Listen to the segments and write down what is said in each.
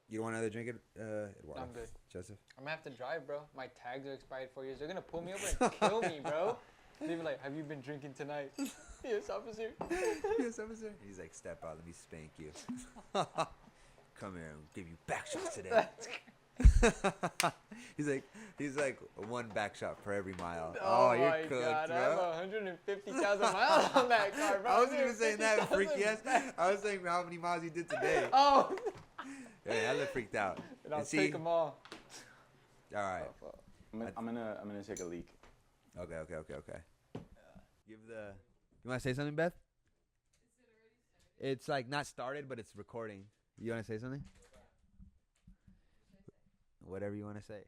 You want another drink, Eduardo? I'm good. Joseph? I'm gonna have to drive, bro. My tags are expired 4 years. They're gonna pull me over and kill me, bro. They be like, "Have you been drinking tonight?" Yes, officer. Yes, officer. He's like, step out, let me spank you. Come here and give you back shots today. he's like one back shot for every mile. Oh, you're my cooked, God, bro. I have 150,000 miles on that car, bro. I wasn't even saying that 150,000 freaky ass. I was saying how many miles you did today. Oh. Yeah, I look freaked out. And I'll And see, take them all. all right. I'm gonna take a leak. Okay. Give the. You want to say something, Beth? It's like not started, but it's recording. You want to say something? Whatever you want to say.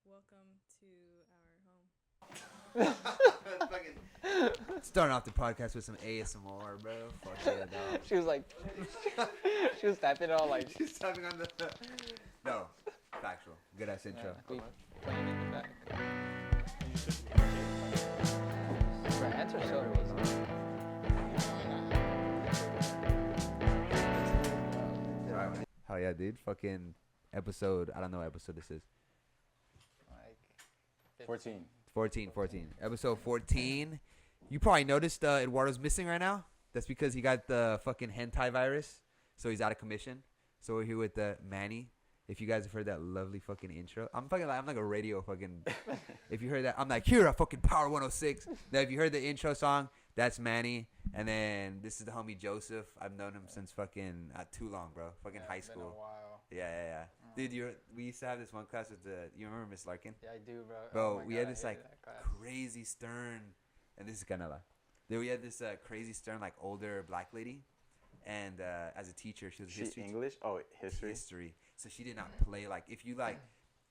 Welcome to our home. Starting off the podcast with some ASMR, bro. Fuck yeah, dog. She was like, she was tapping it all like. She's tapping on the. No, factual. Good ass intro. We playing in the back. Bro, answer so easy. Hell yeah, dude. Fucking episode. I don't know what episode this is. Like 14. 14. Episode 14. You probably noticed Eduardo's missing right now. That's because he got the fucking hentai virus. So he's out of commission. So we're here with Manny. If you guys have heard that lovely fucking intro. I'm like a radio fucking. If you heard that, I'm like, here at fucking Power 106. Now, if you heard the intro song, that's Manny. And then this is the homie Joseph. I've known him since fucking too long, bro. Fucking high It's been school. a while. Yeah. Dude, we used to have this one class with you remember Miss Larkin? Yeah, I do, bro. Bro, Oh my we God, had I this hated like that class. crazy stern, and this is Canela. Then we had this crazy stern like older black lady, and as a teacher, she was a history English? Oh, history. history. So she did not play like if you like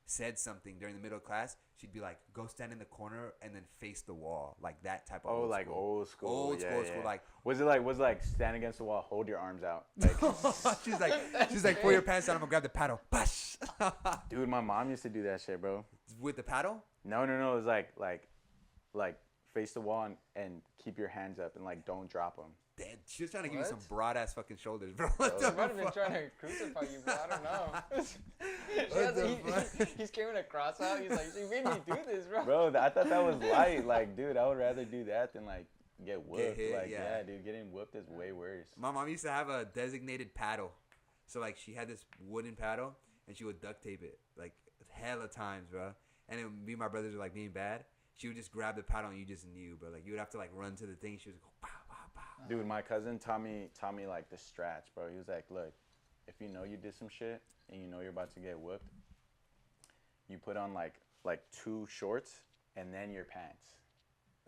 said something during the middle of class, she'd be like, go stand in the corner and then face the wall, like that type of. Oh, old like school. old school. Old Yeah. school. Like was it like stand against the wall, hold your arms out? Like, she's like pull your pants down. I'm gonna grab the paddle. Bash. dude, my mom used to do that shit, bro. With the paddle. No, it was like face the wall and keep your hands up and like don't drop them. Damn, she was trying to give you some What? broad ass fucking shoulders, bro. What She the might have been fuck? trying to crucify you, bro. I don't know. What the fuck? He's carrying a cross out. He's like, she made me do this, bro. Bro, I thought that was light. Like, dude, I would rather do that than like get whooped. hit, like, yeah. yeah, dude, getting whooped is way worse. My mom used to have a designated paddle. So, like, she had this wooden paddle, and she would duct tape it, like, hella times, bro. And then me and my brothers were, like, being bad. She would just grab the paddle, and you just knew, bro. Like, you would have to, like, run to the thing. She was like, pow, pow, pow. Dude, my cousin taught me like the stretch, bro. He was like, look, if you know you did some shit and you know you're about to get whooped, you put on like 2 shorts and then your pants.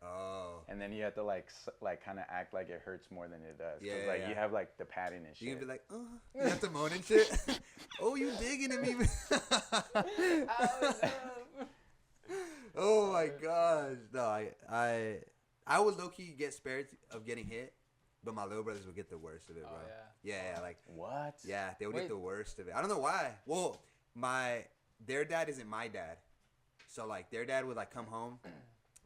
Oh. And then you have to like kind of act like it hurts more than it does. 'Cause, Yeah, like yeah. you have like the padding and shit. You can be like, you have to moan and shit. Oh, you digging at me. Oh, my gosh. No, I would low-key get spared of getting hit, but my little brothers would get the worst of it, bro. Oh, Yeah, like, What? yeah, they would Wait. get the worst of it. I don't know why. Well, their dad isn't my dad. So, like, their dad would, like, come home.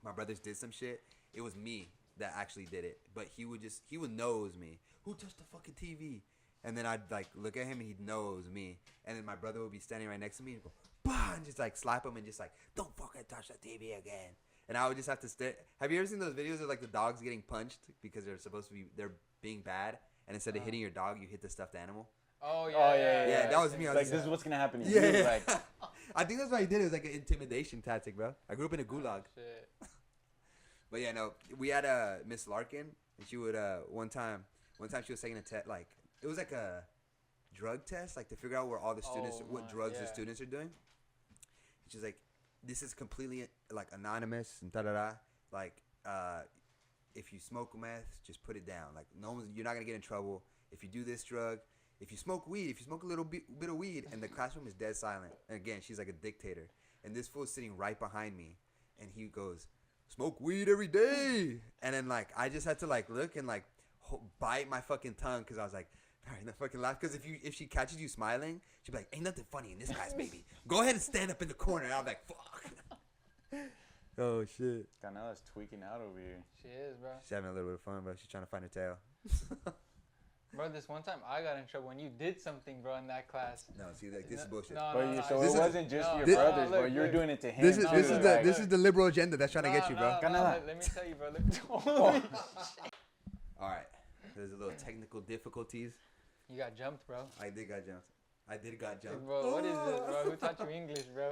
My brothers did some shit. It was me that actually did it. But he would nose me. Who touched the fucking TV? And then I'd, like, look at him and he'd nose me. And then my brother would be standing right next to me and go, bah! And just, like, slap him and just, like, don't fucking touch the TV again. And I would just have to stare. Have you ever seen those videos of, like, the dogs getting punched because they're being bad? And instead of hitting your dog, you hit the stuffed animal? Oh, yeah. Oh, yeah. Yeah, that was me. I was Like, just- this is what's gonna happen to Yeah, you. yeah. Like, I think that's why he did it. It was like an intimidation tactic, bro. I grew up in a gulag. Shit. But yeah, no, we had Miss Larkin, and she would one time she was taking a test, like it was like a drug test, like to figure out where all the students, what drugs the yeah. students are doing. And she's like, this is completely like anonymous and da da da. Like, if you smoke meth, just put it down. Like, you're not gonna get in trouble if you do this drug. If you smoke weed, if you smoke a little bit of weed, and the classroom is dead silent. And again, she's like a dictator, and this fool's sitting right behind me, and he goes, smoke weed every day. And then, like, I just had to, like, look and, like, bite my fucking tongue because I was like, all right, not fucking laugh. Because if she catches you smiling, she'd be like, ain't nothing funny in this guy's baby. Go ahead and stand up in the corner. And I was like, fuck. Oh, shit. Canela's tweaking out over here. She is, bro. She's having a little bit of fun, bro. She's trying to find her tail. Bro, this one time I got in trouble when you did something, bro, in that class. No, see, like this is bullshit. No, But no, you, no, so This it is- wasn't just no, your this- brothers, bro. look, You're look. doing it to him. This is too, this is like- the this is the liberal agenda that's trying to get you, bro. Let me tell you, bro. Holy shit. All right, there's a little technical difficulties. You got jumped, bro. I did got jumped. Bro, what is this, bro? Who taught you English, bro?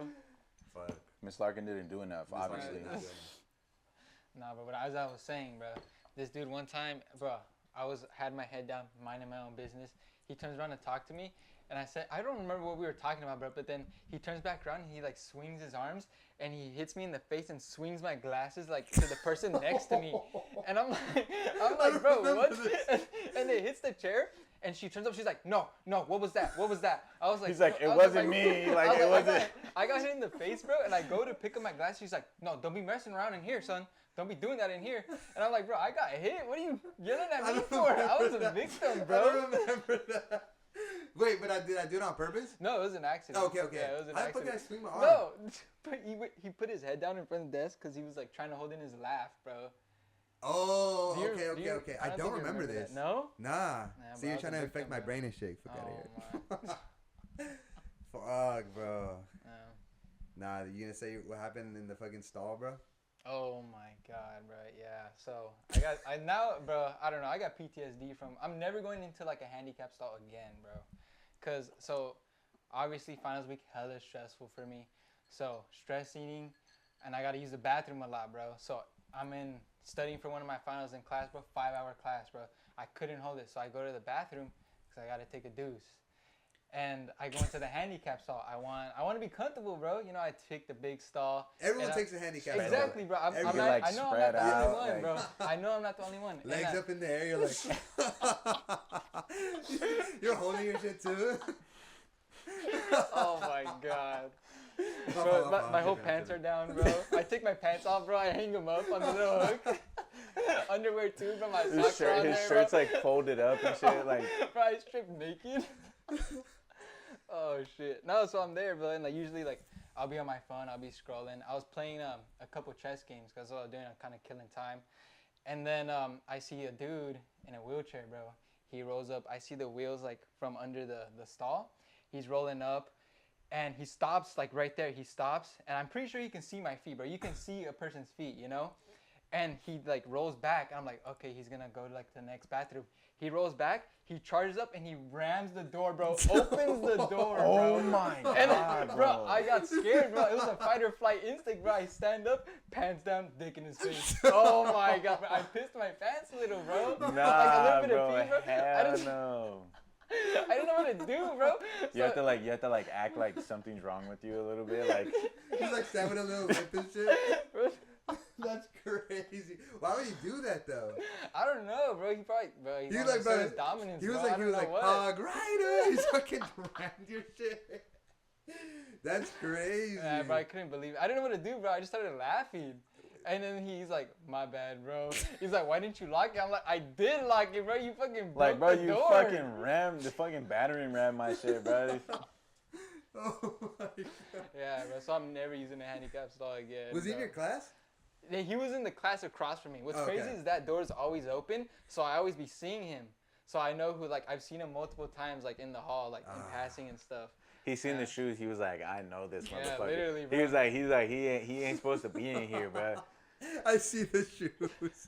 Fuck. Miss Larkin didn't do enough, obviously. Nah, bro, but as I was saying, bro, this dude one time, bro, had my head down, minding my own business. He turns around and talked to me, and I said, I don't remember what we were talking about, bro, but then he turns back around and he like swings his arms and he hits me in the face and swings my glasses like to the person next to me. And I'm like, bro, what? And it hits the chair. And she turns up, she's like, no, what was that? What was that? I was like, He's like, no. it I was wasn't me. Like, it wasn't. I got hit in the face, bro, and I go to pick up my glasses. She's like, no, don't be messing around in here, son. Don't be doing that in here. And I'm like, bro, I got hit. What are you yelling at me for? I was a victim, bro. I don't remember that. Wait, but did I do it on purpose? No, it was an accident. Oh, okay. Yeah, it was an I accident. fucking swing my arm. No, but he put his head down in front of the desk because he was like trying to hold in his laugh, bro. Oh, Do you- okay. I don't think you remember that. this. No? Nah. bro, See, I you're was trying a to victim, infect my bro. brain and shit. Fuck out Oh, of here. my. Fuck, bro. No. Nah, you gonna say what happened in the fucking stall, bro? Oh my god, bro. Yeah. So bro, I don't know. I got PTSD from. I'm never going into like a handicap stall again, bro. Cause obviously finals week hella stressful for me. So stress eating, and I gotta use the bathroom a lot, bro. So I'm studying for one of my finals in class, bro. 5-hour class, bro. I couldn't hold it, so I go to the bathroom because I gotta take a deuce. And I go into the handicap stall. I want to be comfortable, bro. You know, I take the big stall. Everyone takes a handicap. Exactly, bro. Everyone, I know I'm not spread the only out, one, like- bro. I know I'm not the only one. And Legs up in the air, you're like, you're holding your shit too. Oh my god. Bro, Bro, my whole pants are down, bro. I take my pants off, bro. I hang them up on the little hook. Underwear too, bro. My socks are on His there, shirt's bro. like folded up and shit. Like, Bro, I strip naked. Oh shit. No, so I'm there, bro, and like usually like I'll be on my phone, I'll be scrolling. I was playing a couple chess games because I was doing, I'm kind of killing time. And then I see a dude in a wheelchair, bro. He rolls up. I see the wheels like from under the stall. He's rolling up, and he stops like right there. He stops, and I'm pretty sure he can see my feet, bro. You can see a person's feet, you know. And he like rolls back. I'm like, okay, he's gonna go to like the next bathroom. He rolls back. He charges up and he rams the door, bro. Opens the door, bro. oh my And god, bro, I got scared, bro. It was a fight or flight instinct, bro. I stand up, pants down, dick in his face. Oh my god, bro. I pissed my pants a little, bro. Nah, like a little bit bro, of pee, bro. hell no. I didn't know what to do, bro. You have to like act like something's wrong with you a little bit, like. He's like stabbing a little lip and shit. Bro, That's crazy. Why would he do that though? I don't know, bro. He probably, bro. He He was wanted like, to bro. show his dominance, He was bro. I like, don't know what. hog rider. He's fucking rammed your shit. That's crazy. Yeah, bro, I couldn't believe it. I didn't know what to do, bro. I just started laughing. And then he's like, my bad, bro. He's like, why didn't you lock it? I'm like, I did lock it, bro. You fucking broke Like, bro, the you door. fucking the fucking battering ram my shit, bro. Oh my god. Yeah, bro. So I'm never using a handicap stall again. Was he in bro. your class? Yeah, he was in the class across from me. What's Okay. crazy is that door's always open, so I always be seeing him. So I know who, like, I've seen him multiple times, like, in the hall, like, in passing and stuff. He seen Yeah. the shoes. He was like, I know this Yeah, motherfucker. literally, bro. He was like, he ain't supposed to be in here, bro. I see the shoes.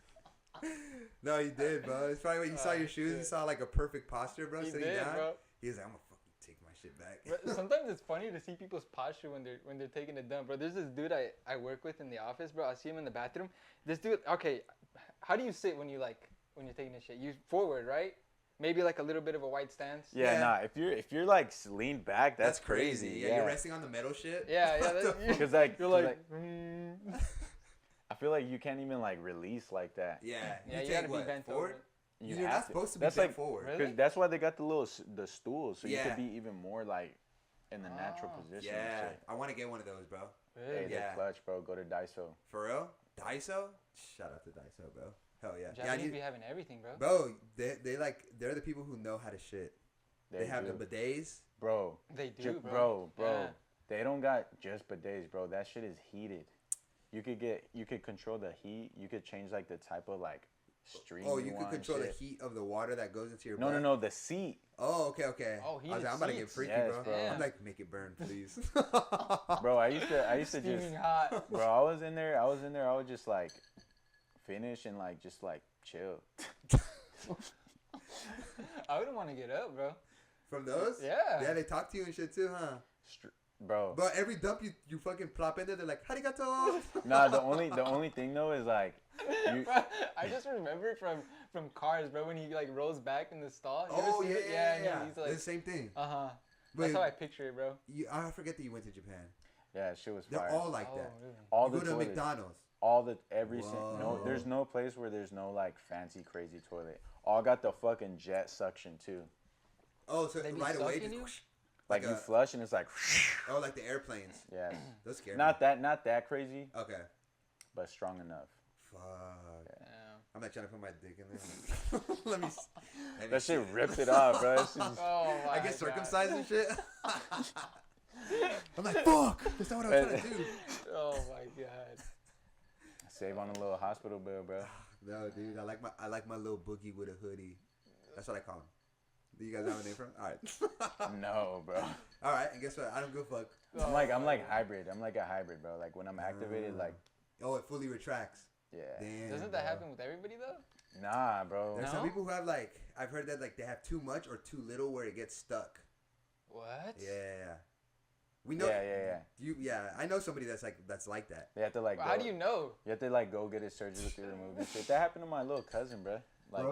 No, he did, bro. It's probably when he saw your shoes, he shit. saw like a perfect posture, bro, He sitting did, down. bro. He was like, I'm gonna fucking take my shit back. Bro, sometimes it's funny to see people's posture when they're taking a dump, bro. There's this dude I work with in the office, bro. I see him in the bathroom. This dude, okay, how do you sit when you're taking a shit? You forward, right? Maybe like a little bit of a wide stance. Yeah, Yeah. nah. If you're like leaned back, that's crazy. Yeah, you're resting on the metal shit. Yeah, What the that's, fuck? Cause like, you're like, mm. I feel like you can't even like release like that. Yeah, Yeah, you take gotta be what, bent forward? over. You're have not to. supposed to be That's bent like, forward. Really? Cause that's why they got the stools, so you Yeah. could be even more like in the natural Oh. position. and Yeah, shit. I want to get one of those, bro. Hey, Really? they're Yeah. clutch, bro. Go to Daiso. For real? Daiso? Shout out to Daiso, bro. Hell yeah. Japanese be having everything, bro. Bro, they're the people who know how to shit. They have do. the bidets. Bro. They do, Bro. Yeah. They don't got just bidets, bro. That shit is heated. You could control the heat. You could change like the type of like stream. Oh, you can control the shit. heat of the water that goes into your No, butt? no, no, the seat. Oh, okay. Oh, I was like, I'm about to get seats. freaky, Yes, bro. bro. I'm like, make it burn, please. Bro, I used to just, Steaming hot. bro, I was in there, I would just like finish and like just like chill. I wouldn't want to get up, bro. From those? Yeah. Yeah, they talk to you and shit too, huh? Bro. But every dump you fucking plop in there, they're like, arigato. Nah, the only thing though is like Bro, I just remember from Cars, bro, when he like rolls back in the stall. You ever Oh, seen it? yeah. And he's like, It's the same thing. uh-huh. Wait, That's how I picture it, bro. I forget that you went to Japan. yeah, shit was They're fire. all like Oh, that. really? All You the go to toilets. McDonald's. All the no, Whoa. there's no place where there's no like fancy crazy toilet. All got the fucking jet suction too. Oh, so They be right away, sucking you? just Like Like you a- flush and it's like oh, like the airplanes. yeah. Those scare Not that crazy, me. Okay. but strong enough. Fuck. Yeah. I'm not trying to put my dick in there. let me. Let me That shit see. ripped it off, bro. That shit just- Oh my I get God. circumcised and shit. I'm like, fuck. That's not what I was trying to do. Oh my God. Save on a little hospital bill, bro. No, dude. I like my little boogie with a hoodie. That's what I call him. Do you guys have a name for him? All right. No, bro. All right. And guess what? I don't give a fuck. I'm like hybrid. I'm like a hybrid, bro. Like when I'm activated, like Oh, it fully retracts. yeah. Damn. Doesn't bro. that happen with everybody though? Nah, bro. There's No? some people who have like I've heard that like they have too much or too little where it gets stuck. What? Yeah. We know. Yeah. I know somebody that's like that. They have to like. How go- do you know? You have to like go get it surgically removed and shit. That happened to my little cousin, bro. Like,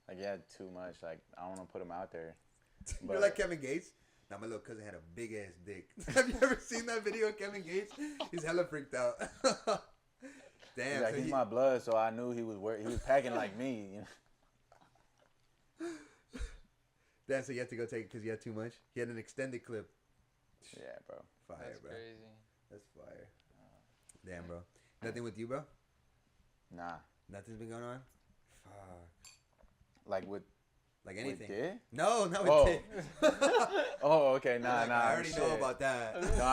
like he had too much. Like I don't want to put him out there. You're But- like Kevin Gates. Now my little cousin had a big ass dick. Have you ever seen that video of Kevin Gates? He's hella freaked out. Damn. He's like, so he's he- my blood, so I knew he was packing like me. You know? Damn. So you had to go take it because you had too much. He had an extended clip. Yeah, bro. Fire, That's bro. crazy. That's fire. Damn, bro. Nothing with you, bro. Nah. Nothing's been going on. Fuck. Like with Like anything. dick? No, not with Oh. dick. Oh, okay. Nah, Like, nah. I already know shit. about that. No,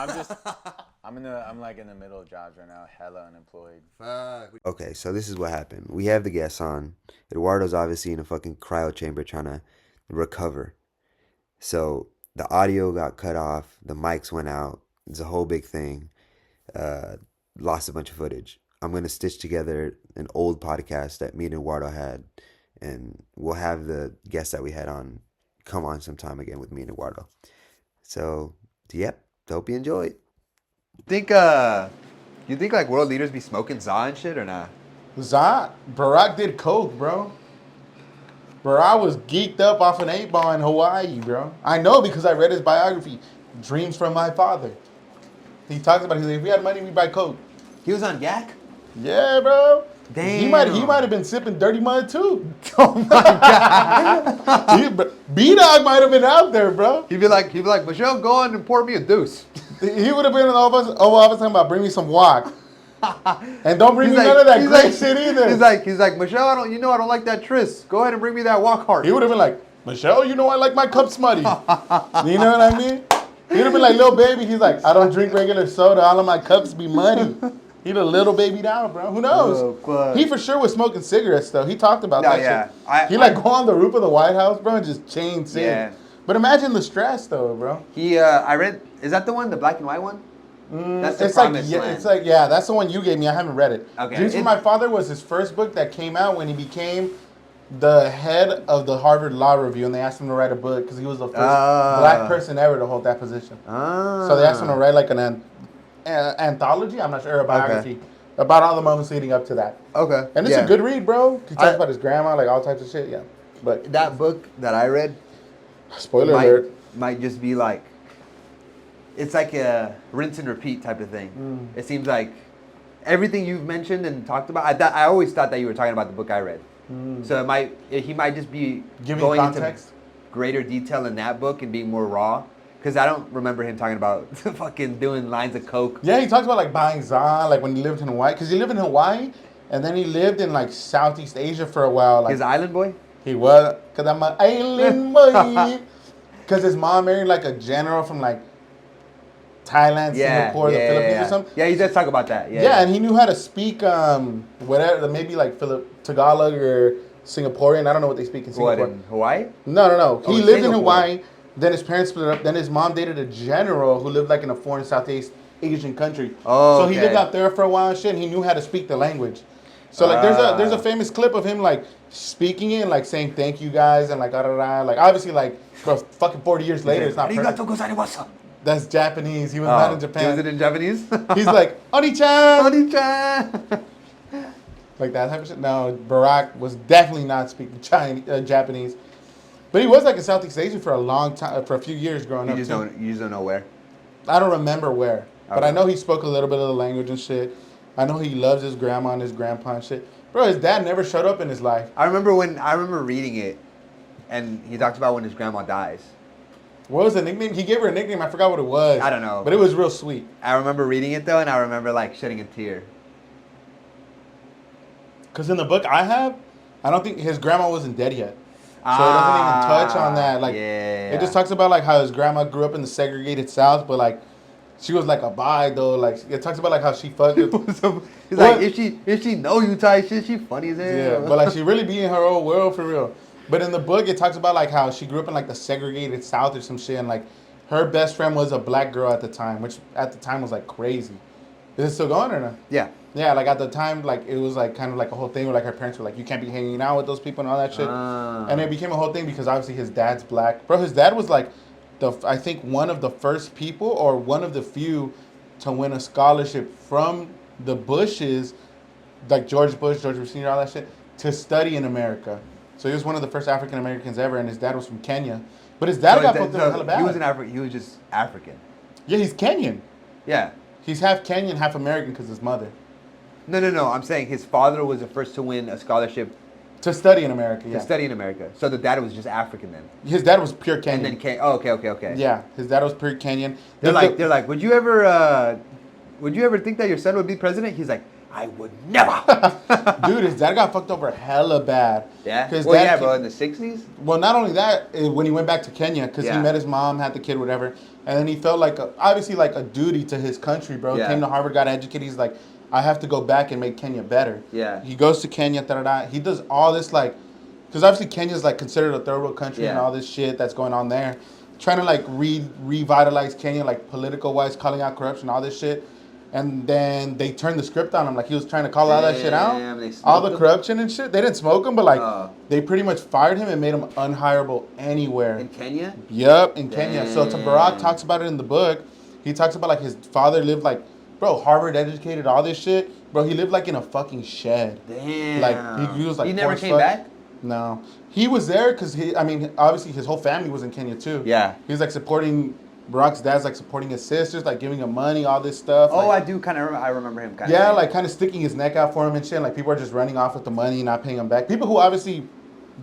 I'm like in the middle of jobs right now, hella unemployed. Fuck. Okay, so this is what happened. We have the guests on. Eduardo's obviously in a fucking cryo chamber trying to recover. So the audio got cut off. The mics went out. It's a whole big thing. Lost a bunch of footage. I'm going to stitch together an old podcast that me and Eduardo had. And we'll have the guests that we had on come on sometime again with me and Eduardo. So, yep. Hope you enjoy it. You think like world leaders be smoking za and shit or not? Barack did coke, bro. Barack was geeked up off an 8-ball in Hawaii, bro. I know because I read his biography, Dreams from My Father. He talks about, he's like, if we had money, we'd buy coke. He was on yak? Yeah, bro. Damn. He might have been sipping dirty mud too. Oh my god. B-Dog might have been out there, bro. He'd be like, Michelle, go on and pour me a deuce. He would have been in the office talking about bring me some wok. And don't bring me none of that great shit either. He's like, Michelle, I don't like that tris. Go ahead and bring me that wok heart. He would have been like, Michelle, you know I like my cup smutty. You know what I mean? He'd have been like, little baby. He's like, I don't drink regular soda. All of my cups be muddy. He'd have little babied out, bro. Who knows? Oh, fuck. He for sure was smoking cigarettes, though. He talked about No, that yeah. shit. He like go on the roof of the White House, bro, and just chain cigs. Yeah. But imagine the stress, though, bro. I read, is that the one, the black and white one? That's the It's like, promised yeah, land. it's like, yeah, that's the one you gave me. I haven't read it. Okay. Dreams from My Father was his first book that came out when he became the head of the Harvard Law Review, and they asked him to write a book because he was the first black person ever to hold that position. So they asked him to write like an anthology, I'm not sure, a biography, about all the moments leading up to that. Okay. And it's a good read, bro. He talks about his grandma, like all types of shit, yeah. But That book that I read spoiler alert. might just be like, it's like a rinse and repeat type of thing. It seems like everything you've mentioned and talked about, I always thought that you were talking about the book I read. So he might just be Giving going context? into greater detail in that book and being more raw. Because I don't remember him talking about fucking doing lines of coke. Yeah, he talks about like buying za, like when he lived in Hawaii. Because he lived in Hawaii, and then he lived in like Southeast Asia for a while. Like His island boy? he was, because I'm an island boy. Because his mom married like a general from like Thailand, Singapore, the Philippines or something. Yeah, he does talk about that. Yeah, and he knew how to speak whatever, maybe like Tagalog or Singaporean. I don't know what they speak in What, Singapore. in Hawaii? No. Oh, He in lived in Singapore. Hawaii. Then his parents split up. Then his mom dated a general who lived like in a foreign Southeast Asian country. Oh, so he lived out there for a while and shit. And he knew how to speak the language. So like there's a famous clip of him like speaking it and like saying thank you guys and like like obviously like bro, fucking 40 years later it's not perfect. Arigatou gozaimasu. That's Japanese. He was not in Japan. Was it in Japanese? He's like Oni-chan. Oni-chan. Like that type of shit. No, Barack was definitely not speaking Japanese. But he was like in Southeast Asia for a long time, for a few years growing up. You just don't know where. I don't remember where, but Okay. I know he spoke a little bit of the language and shit. I know he loves his grandma and his grandpa and shit. Bro, his dad never showed up in his life. I remember reading it, and he talks about when his grandma dies. What was the nickname? He gave her a nickname. I forgot what it was. I don't know. But it was real sweet. I remember reading it though, and I remember like shedding a tear. Because in the book I have, I don't think his grandma wasn't dead yet. So it doesn't even touch on that. Like, it just talks about like how his grandma grew up in the segregated South, but like she was like a bi though. Like it talks about like how she fucked. He's like, if she know you type shit, she funny as hell. Yeah, but like she really be in her own world for real. But in the book, it talks about like how she grew up in like the segregated South or some shit, and like her best friend was a black girl at the time, which at the time was like crazy. Is it still going or not? Yeah. Yeah, like at the time, like it was like kind of like a whole thing where like her parents were like, you can't be hanging out with those people and all that shit. And it became a whole thing because obviously his dad's black. Bro, his dad was like I think one of the first people or one of the few to win a scholarship from the Bushes, like George Bush, George Bush Sr., all that shit, to study in America. So he was one of the first African Americans ever, and his dad was from Kenya. But his dad got fucked up hella bad. He was he was just African. Yeah, he's Kenyan. Yeah. He's half Kenyan, half American because his mother. No. I'm saying his father was the first to win a scholarship to study in America. Yeah. To study in America. So the dad was just African then. His dad was pure Kenyan. And then okay. Yeah, his dad was pure Kenyan. They're like, would you ever think that your son would be president? He's like, I would never. Dude, his dad got fucked over hella bad. Yeah. Bro, in the 60s. Well, not only that, when he went back to Kenya, because he met his mom, had the kid, whatever, and then he felt like obviously like a duty to his country, bro. Yeah. Came to Harvard, got educated. He's like, I have to go back and make Kenya better. Yeah. He goes to Kenya, He does all this like, because obviously Kenya's like considered a third world country and all this shit that's going on there. Trying to like revitalize Kenya, like political wise, calling out corruption, all this shit. And then they turned the script on him. Like he was trying to call all that shit out. All the corruption and shit. They didn't smoke him, but like they pretty much fired him and made him unhireable anywhere. In Kenya? Yep, in Kenya. So Barack talks about it in the book. He talks about like his father lived like, bro, Harvard educated, all this shit. Bro, he lived like in a fucking shed. Damn. Like he was like. He never came back? No. He was there because obviously his whole family was in Kenya too. Yeah. He was like supporting. Barack's dad's like supporting his sisters, like giving him money, all this stuff. Oh, like, I do kind of remember. I remember him kind of. Yeah, like kind of sticking his neck out for him and shit. Like people are just running off with the money, not paying him back. People who obviously,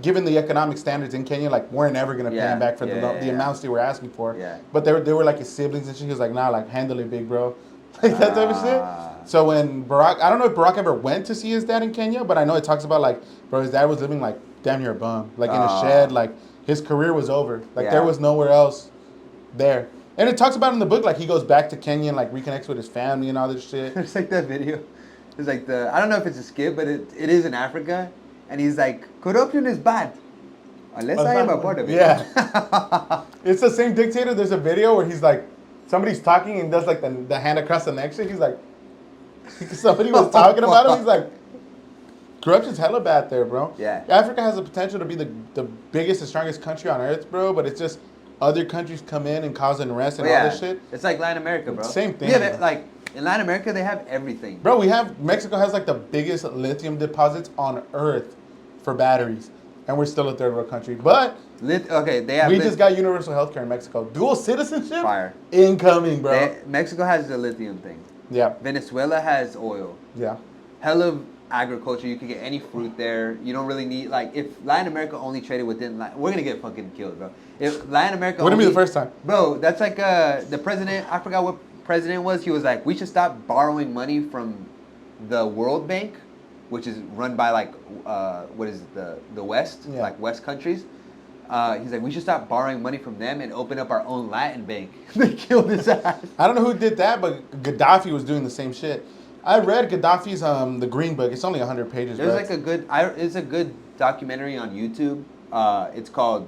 given the economic standards in Kenya, like weren't ever gonna pay him back for the amounts they were asking for. Yeah. But they were like his siblings and shit. He was like, nah, like handle it, big bro, like that type of shit. So when Barack, I don't know if Barack ever went to see his dad in Kenya, but I know it talks about like, bro, his dad was living like damn near a bum, like in a shed. Like his career was over. Like there was nowhere else there. And it talks about in the book, like he goes back to Kenya and like reconnects with his family and all this shit. It's like that video. It's like I don't know if it's a skit, but it is in Africa. And he's like, corruption is bad. Unless I am a part of it. Yeah. It's the same dictator. There's a video where he's like, somebody's talking and does like the hand across the neck shit. He's like, somebody was talking about him. He's like, corruption's hella bad there, bro. Yeah. Africa has the potential to be the biggest and strongest country on earth, bro. But it's just other countries come in and cause unrest and all this shit. It's like Latin America, bro. Same thing. Yeah, like in Latin America, they have everything. Bro, Mexico has like the biggest lithium deposits on earth for batteries. And we're still a third world country. But we just got universal healthcare in Mexico. Dual citizenship? Fire. Incoming, bro. Mexico has the lithium thing. Yeah. Venezuela has oil. Yeah. Hell of agriculture. You can get any fruit there. You don't really need, like, if Latin America only traded within, we're going to get fucking killed, bro. If Latin America Wouldn't be the first time. Bro, that's like the president, I forgot what president was. He was like, we should stop borrowing money from the World Bank, which is run by, like, what is it, the West, like West countries. He's like, we should stop borrowing money from them and open up our own Latin bank. They killed his ass. I don't know who did that, but Gaddafi was doing the same shit. I read Gaddafi's the Green Book. It's only 100 pages. There's like it's a good documentary on YouTube. It's called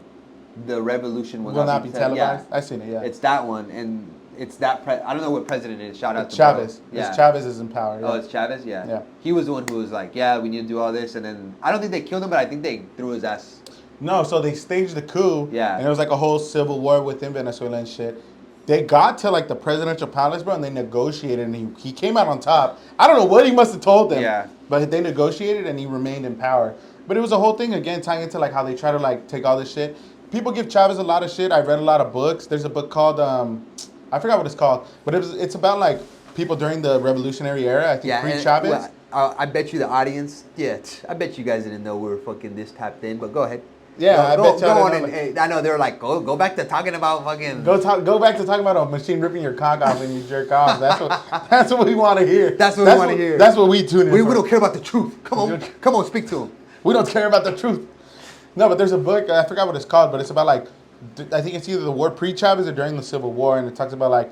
"The Revolution Will Not Be Televised." Yeah. I've seen it. Yeah. It's that one, and it's that. I don't know what president it is. Shout out to Chavez. Bro. Yeah. It's Chavez is in power. Yeah. Oh, it's Chavez. Yeah. Yeah. He was the one who was like, "Yeah, we need to do all this," and then I don't think they killed him, but I think they threw his ass. No, so they staged the coup. Yeah. And it was like a whole civil war within Venezuela and shit. They got to like the presidential palace, bro, and they negotiated, and he came out on top. I don't know what he must have told them. Yeah. But they negotiated, and he remained in power. But it was a whole thing again, tying into like how they try to like take all this shit. People give Chavez a lot of shit. I read a lot of books. There's a book called I forgot what it's called, but it's about like people during the revolutionary era. I think pre-Chavez. Well, I bet you the audience. Yeah, I bet you guys didn't know we were fucking this tapped in. But go ahead. Yeah, I bet go y'all on didn't and know, I know they were like, go back to talking about fucking. Go back to talking about a machine ripping your cock off when you jerk off. That's what we want to hear. That's what we want to hear. That's what we tune in We for. don't care about the truth. Come on, speak to him. We don't care about the truth. No, but there's a book, I forgot what it's called, but it's about like, I think it's either the war pre-Chavez or during the Civil War, and it talks about like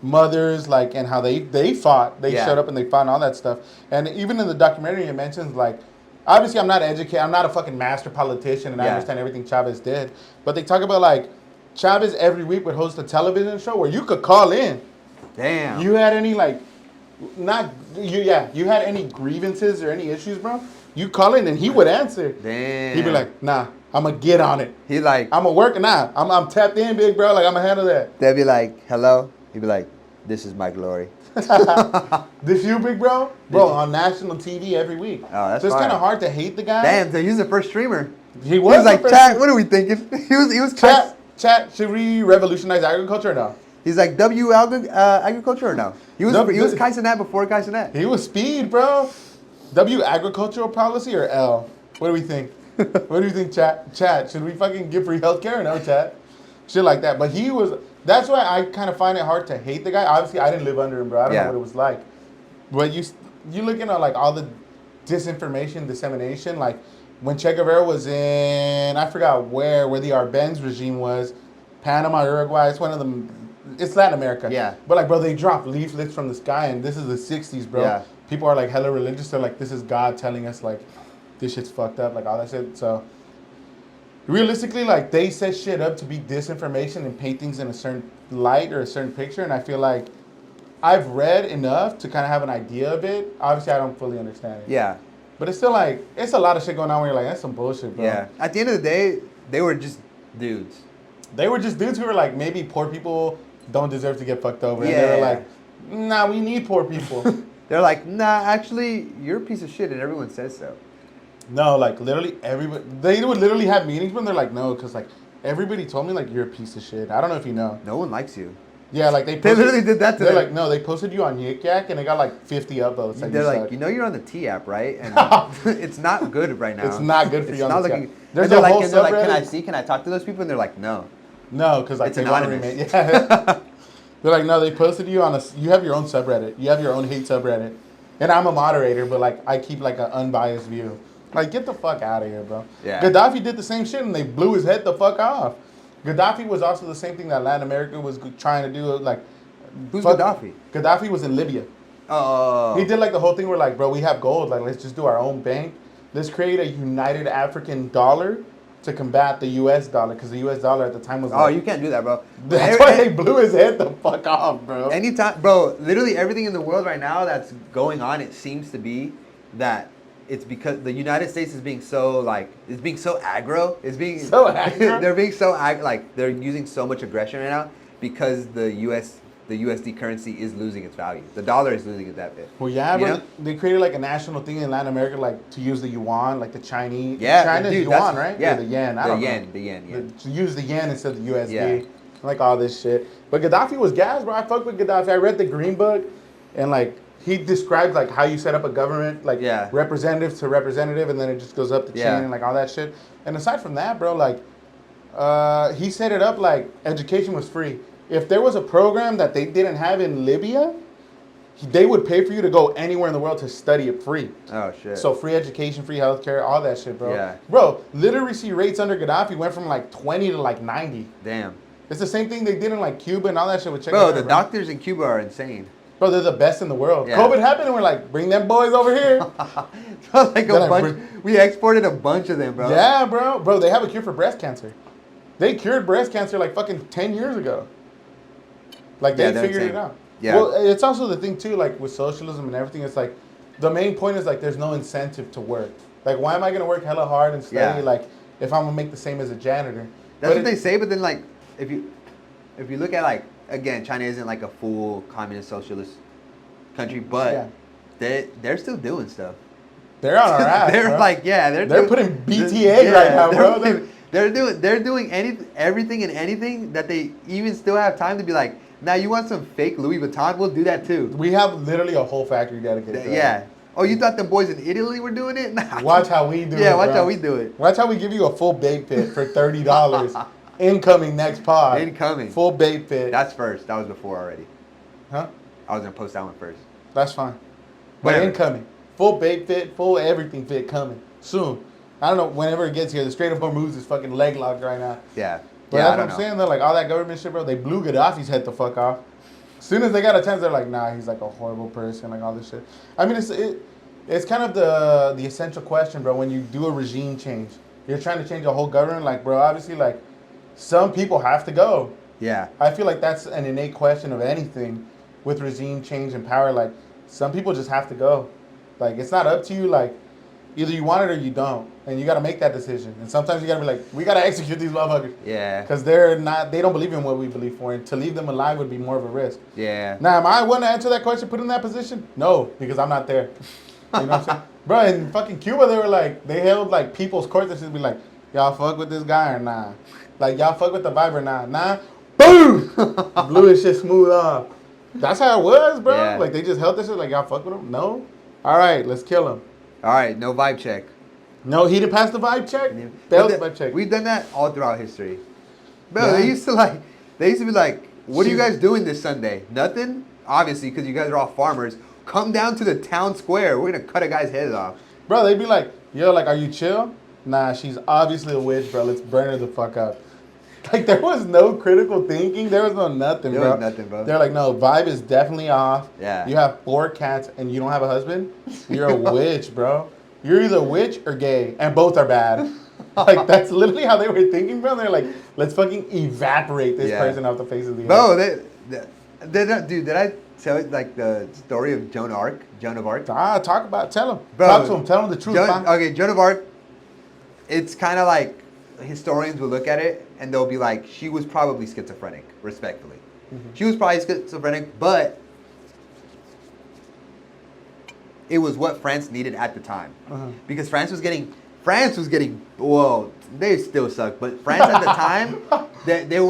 mothers, like, and how they fought. They showed up and they fought and all that stuff. And even in the documentary, it mentions like, obviously I'm not educated, I'm not a fucking master politician, and I understand everything Chavez did, but they talk about like, Chavez every week would host a television show where you could call in. Damn. You had any like, you had any grievances or any issues, bro? You call in and he would answer. Damn. He'd be like, nah, I'm gonna get on it. He like, I'm gonna work now. I'm tapped in, big bro. Like I'm gonna handle that. they'd be like, hello. He'd be like, this is my glory. This you, big bro? Bro, on national TV every week. Oh, that's so it's fire. kind of hard to hate the guy. Damn, so he was the first streamer. He was, He was like, the chat, what are we thinking? He was Chat, should we revolutionize agriculture or no? He's like, agriculture or no? He was Kaisenet before Kaisenet. He was speed, bro. W agricultural policy or L? What do we think? What do you think, chat? Chat, should we fucking give free healthcare or no, chat? Shit like that. But he was, that's why I kind of find it hard to hate the guy. Obviously, I didn't live under him, bro. I don't know what it was like. But you looking at like all the disinformation, dissemination, like when Che Guevara was in, I forgot where the Arbenz regime was, Panama, Uruguay, it's one of them, it's Latin America. Yeah. But like, bro, they dropped leaflets from the sky, and this is the 60s, bro. Yeah. People are like hella religious. They're like, this is God telling us like, this shit's fucked up, like all that shit. So realistically, like they set shit up to be disinformation and paint things in a certain light or a certain picture. And I feel like I've read enough to kind of have an idea of it. Obviously, I don't fully understand it. Yeah. But it's still like, it's a lot of shit going on where you're like, that's some bullshit, bro. Yeah. At the end of the day, they were just dudes. They were just dudes who were like, maybe poor people don't deserve to get fucked over. Yeah. And they were like, nah, we need poor people. They're like, nah, actually, you're a piece of shit, and everyone says so. No, like literally everybody, they would literally have meetings when they're like, no, because like everybody told me like you're a piece of shit. I don't know if you know. No one likes you. Yeah, like they literally did that to They're them. like, no, they posted you on Yik Yak and they got like 50 upvotes. Like, They're you like, suck. you know you're on the T app, right? And it's not good right now. It's not good for It's you on not the looking. T app. There's They're a like, whole and they're like, subreddit. can I talk to those people? And they're like, no. No, because like It's they want to anonymous. remain. Yeah. They're like, no, they posted you on you have your own subreddit. You have your own hate subreddit. And I'm a moderator, but like I keep like an unbiased view. Like, get the fuck out of here, bro. Yeah. Gaddafi did the same shit and they blew his head the fuck off. Gaddafi was also the same thing that Latin America was trying to do. Like, Who's Gaddafi? Gaddafi was in Libya. Oh. He did like the whole thing where like, bro, we have gold. Like, let's just do our own bank. Let's create a united African dollar to combat the U.S. dollar, because the U.S. dollar at the time was like, Oh, you can't do that, bro. that's why they blew his head the fuck off, bro. Anytime, bro, literally everything in the world right now that's going on, it seems to be that it's because the United States is being so, like, it's being so aggro. It's being So aggro? They're being so, like, they're using so much aggression right now because the USD currency is losing its value. The dollar is losing that bit. Well, yeah, You but know? they created like a national thing in Latin America, like to use the yuan, like the Chinese. Yeah, China's dude, yuan, that's- right? yeah. Or the yen. I The don't yen, know. the yen, yeah. To use the yen instead of the USD. Yeah. Like all this shit. But Gaddafi was gas, bro. I fuck with Gaddafi. I read the Green Book, and like he describes like how you set up a government, like Yeah. representative to representative, and then it just goes up the Yeah. chain and like all that shit. And aside from that, bro, like he set it up like education was free. If there was a program that they didn't have in Libya, they would pay for you to go anywhere in the world to study it free. Oh shit. So free education, free healthcare, all that shit, bro. Yeah. Bro, literacy rates under Gaddafi went from like 20 to like 90. Damn. It's the same thing they did in like Cuba and all that shit with Che Bro, Guevara, the doctors in Cuba are insane. Bro, they're the best in the world. Yeah. COVID happened and we're like, bring them boys over here. Like a bunch. We exported a bunch of them, bro. Yeah, bro. Bro, they have a cure for breast cancer. They cured breast cancer like fucking 10 years ago. Like they they're figured insane. it out. Yeah. Well, it's also the thing too, like with socialism and everything, it's like the main point is like there's no incentive to work. Like why am I gonna work hella hard and study Yeah. like if I'm gonna make the same as a janitor? That's what they say, but then like if you look at like again, China isn't like a full communist socialist country, but they're still doing stuff. They're on our ass. They're bro. like they're putting BTA right now, bro. They're doing everything and anything that they even still have time to be like, now you want some fake Louis Vuitton? We'll do that too. We have literally a whole factory dedicated to that. Yeah. Oh, you thought the boys in Italy were doing it? Nah. Watch how we do it. Yeah, watch bro. how we do it. Watch how we give you a full bait pit for $30. Incoming next pod. Incoming. Full bait pit. That's first. That was before already. Huh? I was gonna post that one first. That's fine. But Whatever. incoming. Full bait fit, full everything fit coming. Soon. I don't know, whenever it gets here, the Strait of Hormuz is fucking leg locked right now. Yeah. But Yeah, that's I what don't I'm know. saying, though. Like, all that government shit, bro, they blew Gaddafi's head the fuck off. As soon as they got a chance, they're like, nah, he's like a horrible person, like all this shit. I mean, it's kind of the essential question, bro, when you do a regime change. You're trying to change a whole government, like, bro, obviously, like, some people have to go. Yeah. I feel like that's an innate question of anything with regime change and power. Like, some people just have to go. Like, it's not up to you. Like, either you want it or you don't. And you got to make that decision. And sometimes you got to be like, we got to execute these motherfuckers. Yeah. Because they don't believe in what we believe for. And to leave them alive would be more of a risk. Yeah. Now, am I one to answer that question, put in that position? No, because I'm not there. You know what I'm saying? Bro, in fucking Cuba, they were like, they held like people's courts and should be like, y'all fuck with this guy or nah? Like, y'all fuck with the vibe or nah? Nah? Boom! Blew his shit smooth off. That's how it was, bro. Yeah. Like, they just held this shit like, y'all fuck with him? No? All right, let's kill him. All right. No vibe check. No, he didn't pass the vibe check? Failed the But vibe check. We've done that all throughout history. Bro, Yeah. they used to be like, what are you guys doing this Sunday? Nothing? Obviously, because you guys are all farmers. Come down to the town square. We're going to cut a guy's head off. Bro, they'd be like, yo, like, are you chill? Nah, she's obviously a witch, bro. Let's burn her the fuck up. Like, there was no critical thinking. There was no nothing, There bro. was nothing, bro. They're like, no, vibe is definitely off. Yeah. You have 4 cats and you don't have a husband? You're a witch, bro. You're either witch or gay, and both are bad. Like, that's literally how they were thinking, bro. They're like, let's fucking evaporate this person off the face of the earth. Bro, dude, did I tell you, like, the story of Joan of Arc? Tell him. Bro, Talk to him. Tell him the truth, man. Okay, Joan of Arc, it's kind of like historians will look at it and they'll be like, she was probably schizophrenic, respectfully. Mm-hmm. She was probably schizophrenic, but it was what France needed at the time. Because France was getting, well, they still suck, but France at the time, they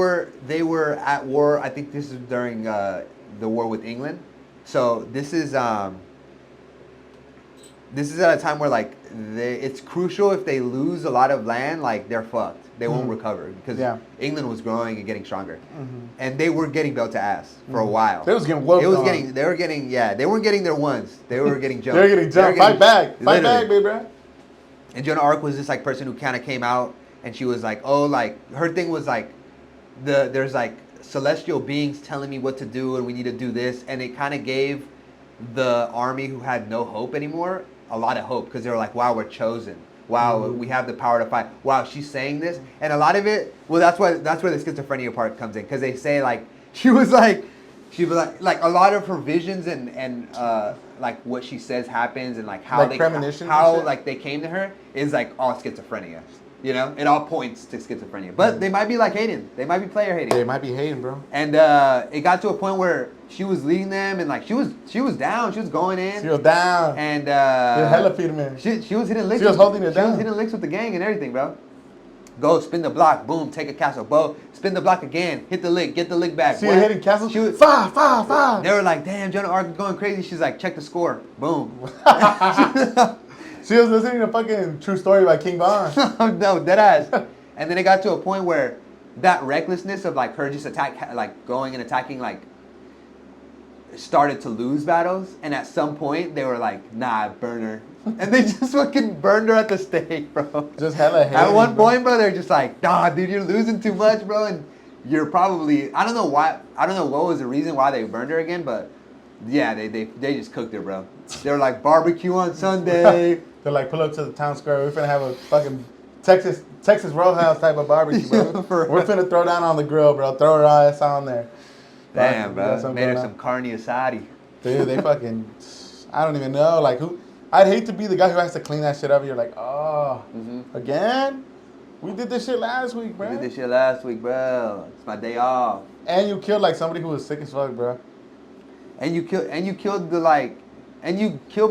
were at war. I think this is during the war with England. So this is at a time where like it's crucial. If they lose a lot of land, like they're fucked. They won't recover because England was growing and getting stronger, and they were getting belt to ass for a while. They was getting whooped. They weren't getting their ones. They were getting jumped. They were getting jumped. Fight back, baby, bro. And Joan of Arc was this like person who kind of came out, and she was like, oh, like her thing was like, there's like celestial beings telling me what to do, and we need to do this, and it kind of gave the army who had no hope anymore a lot of hope because they were like, wow, we're chosen. Wow, we have the power to fight. Wow, she's saying this, and a lot of it. Well, that's where the schizophrenia part comes in because they say like she was like a lot of her visions and like what she says happens and like how Like they premonitions how and shit? like they came to her is like all schizophrenia. You know, it all points to schizophrenia. But they might be like hating. They might be player hating. They might be hating, bro. And it got to a point where she was leading them, and like she was down. She was going in. She was down. And You're hella feeding me. she was hitting licks. She was holding it down. She was hitting licks with the gang and everything, bro. Go spin the block, boom, take a castle, bow, spin the block again, hit the lick, get the lick back. See her hitting castles. She was, five. They were like, damn, Joan of Arc is going crazy. She's like, check the score, boom. She was listening to fucking True Story by King Von. No, deadass. And then it got to a point where that recklessness of like her just going and attacking, like started to lose battles, and at some point they were like, "Nah, burn her," and they just fucking burned her at the stake, bro. Just hella hating, At one bro. point, bro, they're just like, "Nah, dude, you're losing too much, bro," and you're probably I don't know why I don't know what was the reason why they burned her again, but yeah, they just cooked her, bro. They were like barbecue on Sunday. They're like, pull up to the town square. We're finna have a fucking Texas Roadhouse type of barbecue, bro. We're finna throw down on the grill, bro. Throw her ass on there. Damn, Fuck, bro. that's Made her going some on. carne asadi. Dude, they fucking, I don't even know. Like, who? I'd hate to be the guy who has to clean that shit up. You're like, oh, again? We did this shit last week, bro. We did this shit last week, bro. It's my day off. And you killed like somebody who was sick as fuck, bro. And you killed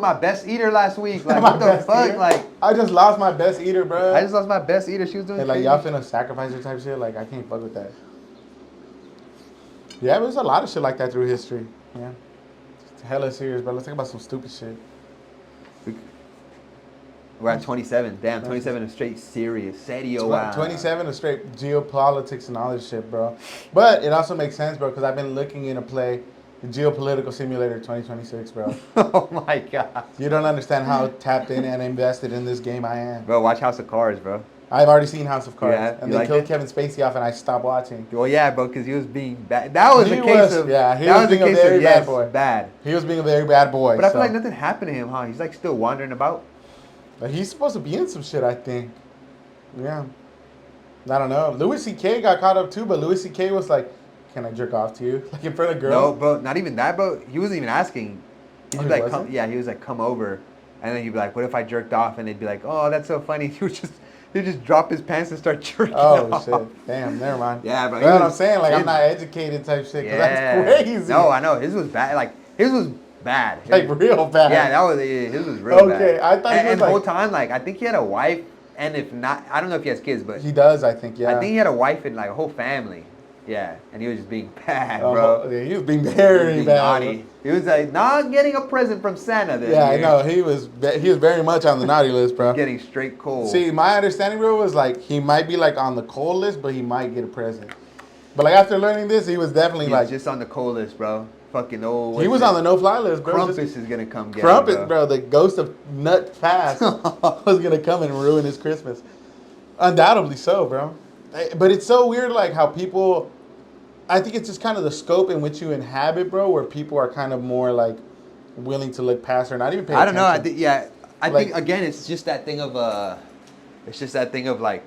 my best eater last week. Like My what the best fuck? eater? Like I just lost my best eater, bro. I just lost my best eater. She was doing Hey, like, crazy. y'all finna sacrifice her type shit? Like, I can't fuck with that. Yeah, there's a lot of shit like that through history. Yeah. It's hella serious, bro. Let's talk about some stupid shit. We're at 27. Damn, 27 is straight serious. Serio. Wow. 27 is straight geopolitics and all this shit, bro. But it also makes sense, bro, because I've been looking into play the Geopolitical Simulator 2026, bro. Oh my god. You don't understand how tapped in and invested in this game I am. Bro, watch House of Cards, bro. I've already seen House of Cards, Yeah, and you they like killed it? Kevin Spacey off, and I stopped watching. Well, yeah, bro, because he was being bad. That was He a case was- of yeah, he that was was a being a case very of bad yes, boy. bad. He was being a very bad boy. But I feel so- like nothing happened to him, huh? He's like still wandering about. But he's supposed to be in some shit, I think. Yeah. I don't know. Louis C.K. got caught up too, but Louis C.K. was like, "Can I jerk off to you?" Like in front of girls. No, bro, not even that, bro. He wasn't even asking. He'd Oh, be he like, wasn't? he was like, come over, and then he'd be like, what if I jerked off? And they'd be like, oh, that's so funny. He'd just drop his pants and start jerking Oh off. shit! Damn, never mind. Yeah, bro. That's what he I'm was- saying. Like I'm his- not educated type shit. Cause Yeah. that's crazy. No, I know his was bad. Like his was bad. His Like was- real bad. Yeah, that was his was real bad. Okay, I thought he was and the like- whole time, like I think he had a wife, and if not, I don't know if he has kids, but He does, I think. Yeah. I think he had a wife and like a whole family. Yeah, and he was just being bad, Oh, bro. yeah, he was being He was very being bad. naughty. He was like not getting a present from Santa this Yeah, I year. know. He was very much on the naughty list, bro. Getting straight cold. See, my understanding, bro, was like he might be like on the cold list, but he might get a present. But like after learning this, he was definitely He's like just on the cold list, bro. Fucking old. he was on the no-fly list, bro. Crumpus Just- is gonna come get Crumpet, him, bro, the ghost of Nut Fast was gonna come and ruin his Christmas. Undoubtedly so, bro. But it's so weird, like how people. I think it's just kind of the scope in which you inhabit, bro, where people are kind of more like willing to look past or not even pay I don't know. I attention. think I Like- think again, it's just that thing of like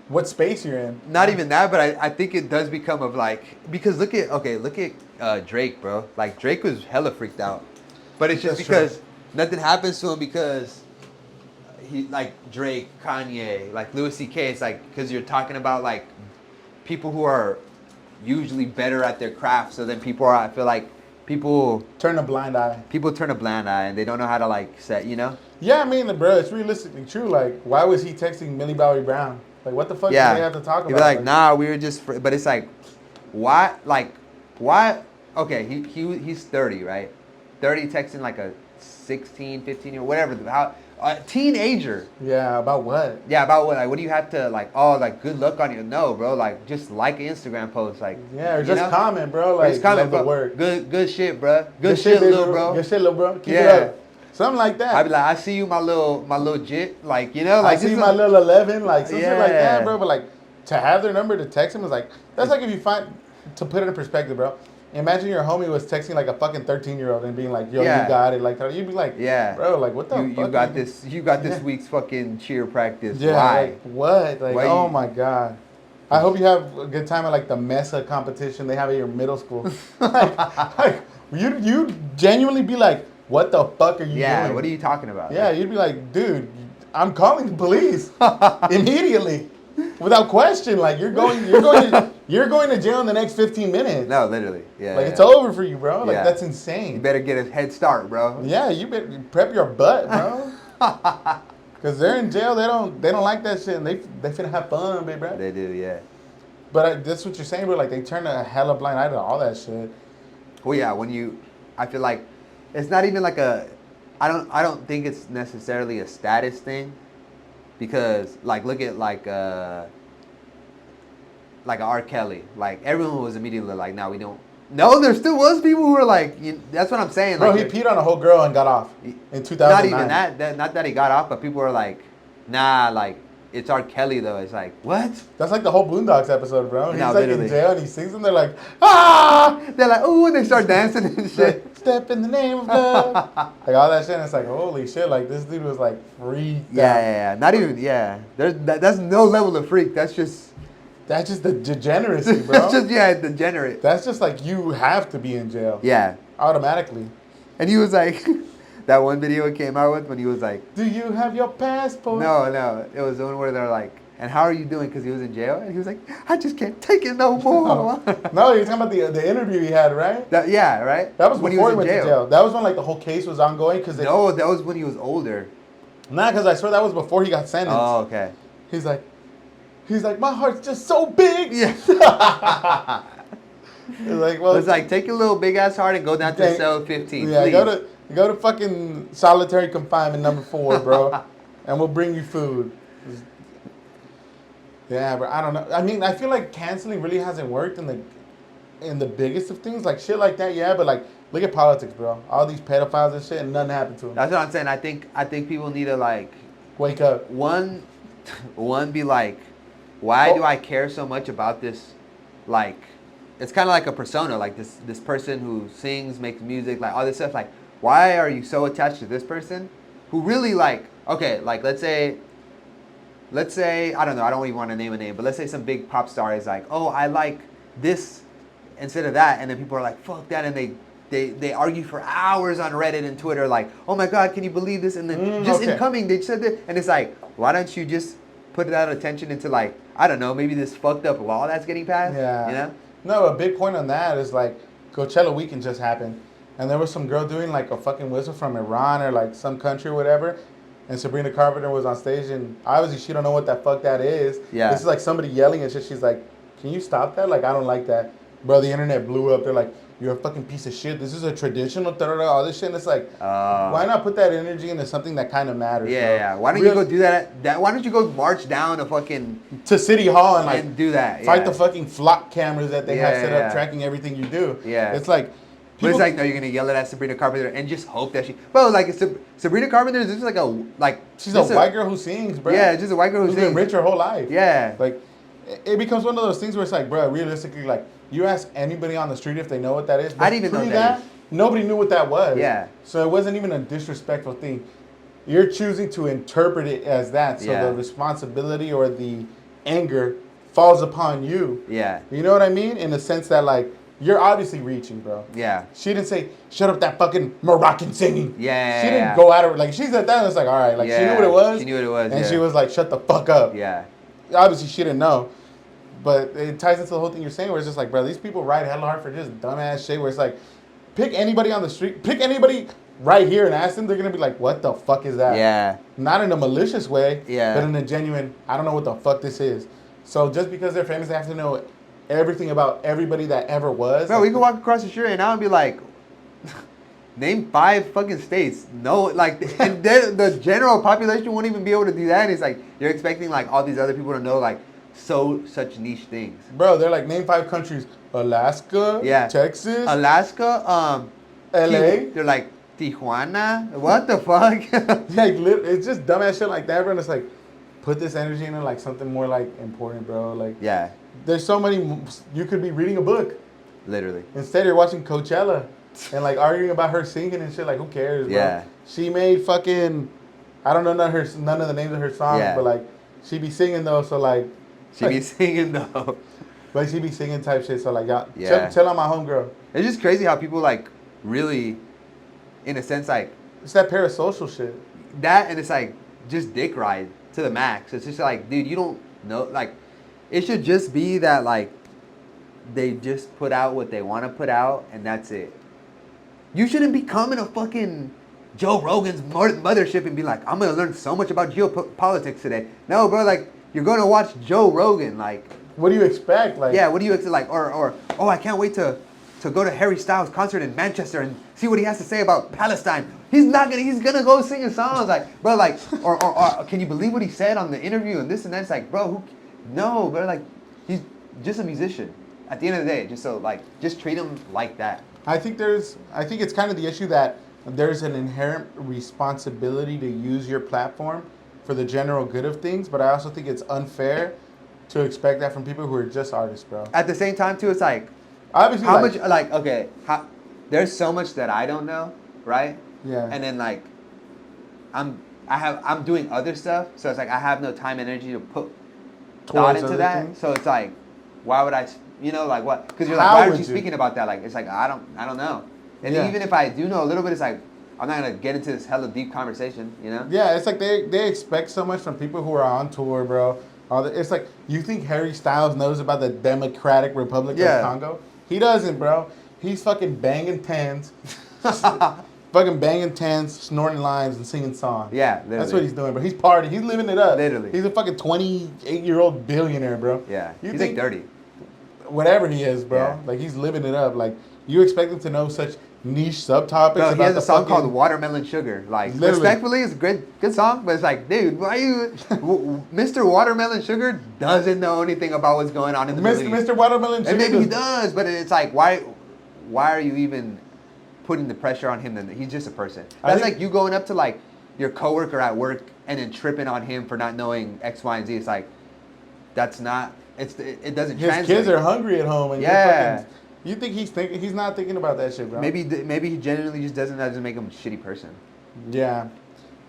What space you're in. not even that, but I think it does become of like because look at Drake, bro. Like Drake was hella freaked out, but it's just That's true. because nothing happens to him because he like Drake, Kanye, like Louis C.K. It's like because you're talking about like people who are usually better at their craft. So then I feel like people Turn a blind eye. turn a blind eye and they don't know how to like set, you know? Yeah, I mean, bro, it's realistically true. Like, why was he texting Millie Bobby Brown? Like, what the fuck Yeah. do they have to talk He'd about? be like, nah, we were just, but it's like, why, okay, he's 30, right? 30 texting like a 16, 15 year, whatever, a teenager. Yeah, about what? Yeah, about what, like, what do you have to, like, oh, like, good luck on you? No, bro, like, just like an Instagram post, like. Yeah, or you just know? comment, bro. Or Like, just comment, love the bro. work. Good shit, bro. Good shit, baby, little bro. Good shit, little bro. Keep Yeah. it up. Something like that. I'd be like, I see you, my little jit, like, you know, I like, see just my little 11, like, some shit like Yeah. that, bro. But, like, to have their number to text him is like, that's like if you find, to put it in perspective, bro. Imagine your homie was texting like a fucking 13-year-old and being like, yo, Yeah. you got it. Like, you'd be like, Yeah. bro, like, what the you fuck? got are this, you got this Yeah. week's fucking cheer practice. Yeah, Why? like, what? Like, Why oh you- my God. I hope you have a good time at like the Mesa competition they have at your middle school. like, you genuinely be like, what the fuck are you Yeah, doing? what are you talking about? Yeah, you'd be like, dude, I'm calling the police immediately, without question. Like you're going to jail in the next 15 minutes. No, literally. Yeah. Like yeah. it's over for you, bro. Like Yeah. that's You insane. better get a head start, bro. Yeah, you better prep your butt, bro. Cause they're in jail. They don't like that shit, and they finna have fun, baby, bro. They do, yeah. But that's what you're saying, bro. Like they turn a hella blind eye to all that shit. Well, yeah. I feel like it's not even like I don't think it's necessarily a status thing, because like look at like R. Kelly. Like everyone was immediately like, no, we don't No, there still was people who were like, that's what I'm saying. Bro, like, he peed on a whole girl and got off in 2009. not even that. Not that he got off, but people were like, nah, like it's R. Kelly though. It's like what? That's like the whole Boondocks episode, bro. He's No, like literally. in jail and he sings them. They're like, ah! They're like, ooh, and they start dancing and shit. Step in the name of love. Like all that shit. And it's like, holy shit! Like this dude was like freaked Yeah, out. yeah, yeah. Not even. Yeah. That's no level of freak. That's just. That's just the degeneracy, bro. That's just degenerate. That's just like you have to be in jail. Yeah. Automatically. And he was like, that one video he came out with when he was like, do you have your passport? no, it was the one where they're like, and how are you doing? Because he was in jail, and he was like, I just can't take it no more. No, you're talking about the interview he had, right? Yeah, right. That was when before he was in went to jail. That was when like the whole case was ongoing. No, that was when he was older. Nah, because I swear that was before he got sentenced. Oh, okay. He's like, my heart's just so big. Yeah. He's like, well, It's like, take your little big ass heart and go down to cell 15, yeah, please. go to fucking solitary confinement number 4, bro, and we'll bring you food. Yeah, but I don't know. I mean, I feel like canceling really hasn't worked in the biggest of things, like shit like that. Yeah, but like, look at politics, bro. All these pedophiles and shit, and nothing happened to them. That's what I'm saying. I think people need to like Wake up. one be like, why do I care so much about this? Like, it's kind of like a persona, like this person who sings, makes music, like all this stuff. Like, why are you so attached to this person who really like, okay, like let's say I don't know, I don't even want to name a name, but let's say some big pop star is like, oh, I like this instead of that, and then people are like, fuck that, and they argue for hours on Reddit and Twitter, like, oh my god, can you believe this? And then incoming, they said that, and it's like, why don't you just put that attention into like, I don't know, maybe this fucked up law that's getting passed? Yeah. You know? No, a big point on that is like Coachella weekend just happened, and there was some girl doing like a fucking whistle from Iran or like some country or whatever, and Sabrina Carpenter was on stage, and obviously she don't know what the fuck that is. Yeah. This is like somebody yelling and shit. She's like, can you stop that? Like, I don't like that. Bro, the internet blew up. They're like, you're a fucking piece of shit. This is a traditional, all this shit. And it's like, why not put that energy into something that kind of matters? Yeah, bro? yeah. Why don't you go do that? Why don't you go march down to fucking to City Hall and like do that? Fight yeah. the fucking flock cameras that they have set up yeah. tracking everything you do. Yeah. It's like, But it's like, no, you're gonna yell it at Sabrina Carpenter and just hope that she. Bro, like Sabrina Carpenter is just like she's a white girl who sings, bro. Yeah, just a white girl who who's sings. been rich her whole life. Yeah. Like, it becomes one of those things where it's like, bro, realistically, like, you ask anybody on the street if they know what that is. I didn't even know that. Nobody knew what that was. Yeah. So it wasn't even a disrespectful thing. You're choosing to interpret it as that. So the responsibility or the anger falls upon you. Yeah. You know what I mean? In the sense that, like, you're obviously reaching, bro. Yeah. She didn't say, shut up that fucking Moroccan singing. Yeah. She didn't go at her. Like, she said that, and it's like, all right. Like, she knew what it was. She knew what it was, And she was like, shut the fuck up. Yeah. Obviously, she didn't know. But it ties into the whole thing you're saying, where it's just like, bro, these people ride hella hard for just dumbass shit, where it's like, pick anybody on the street, pick anybody right here and ask them, they're going to be like, what the fuck is that? Yeah. Not in a malicious way, Yeah. but in a genuine, I don't know what the fuck this is. So just because they're famous, they have to know everything about everybody that ever was. Bro, we can walk across the street now and be like, name 5 fucking states. No, like, and the general population won't even be able to do that. And it's like, you're expecting like all these other people to know like such niche things. Bro, they're like, name 5 countries. Alaska, Texas, Alaska, LA. They're like, Tijuana? What the fuck? Like, it's just dumbass shit like that, bro. And it's like, put this energy into like something more like important, bro. Like, yeah. There's so many, you could be reading a book. Literally. Instead, you're watching Coachella and like arguing about her singing and shit. Like, who cares, bro? Yeah. She made fucking, I don't know none of the names of her songs, but like, she be singing though, so like. She be singing though. Like, she be singing type shit, so like, y'all, chill on my homegirl. It's just crazy how people like really, in a sense, like. It's that parasocial shit. That, and it's like, just dick ride to the max. It's just like, dude, you don't know, like, it should just be that, like, they just put out what they want to put out, and that's it. You shouldn't be coming to fucking Joe Rogan's mothership and be like, I'm going to learn so much about geopolitics today. No, bro, like, you're going to watch Joe Rogan, like. What do you expect? Like, yeah, what do you expect? Like, or oh, I can't wait to go to Harry Styles' concert in Manchester and see what he has to say about Palestine. He's gonna go sing his songs, like, bro, like, or can you believe what he said on the interview and this and that? It's like, bro, no, bro, like, he's just a musician. At the end of the day, just treat them like that. I think it's kind of the issue that there's an inherent responsibility to use your platform for the general good of things, but I also think it's unfair to expect that from people who are just artists, bro. At the same time, too, it's like, Obviously, how much, like, okay, there's so much that I don't know, right? Yeah. And then, like, I'm doing other stuff, so it's like I have no time and energy to put thought Towards into other that. things? So it's like, why would I, like what? Because you're like, How why aren't would you you? speaking about that? Like, it's like, I don't know. And Yeah. even if I do know a little bit, it's like, I'm not going to get into this hella deep conversation, you know? Yeah, it's like they expect so much from people who are on tour, bro. It's like, you think Harry Styles knows about the Democratic Republic Yeah. of Congo? He doesn't, bro. He's fucking banging tens, fucking banging tens, snorting lines, and singing songs. Yeah, That's literally. what he's doing, bro. He's partying. He's living it up. Literally. He's a fucking 28-year-old billionaire, bro. Yeah. You He's think- like 30. Whatever he is, bro. Yeah. Like, he's living it up. Like, you expect him to know such niche subtopics Bro, about he has the a song fucking- called Watermelon Sugar. Like, Literally. respectfully, it's a good song, but it's like, dude, why you... Mr. Watermelon Sugar doesn't know anything about what's going on in the Middle East. Mr. Watermelon And maybe he does- does, but it's like, why are you even putting the pressure on him? Then he's just a person. I That's think- like you going up to like your coworker at work and then tripping on him for not knowing X, Y, and Z. It's like, that's not. It doesn't His translate. kids are hungry at home, and Yeah. you think he's not thinking about that shit, bro? Maybe he genuinely just doesn't. That doesn't make him a shitty person. Yeah,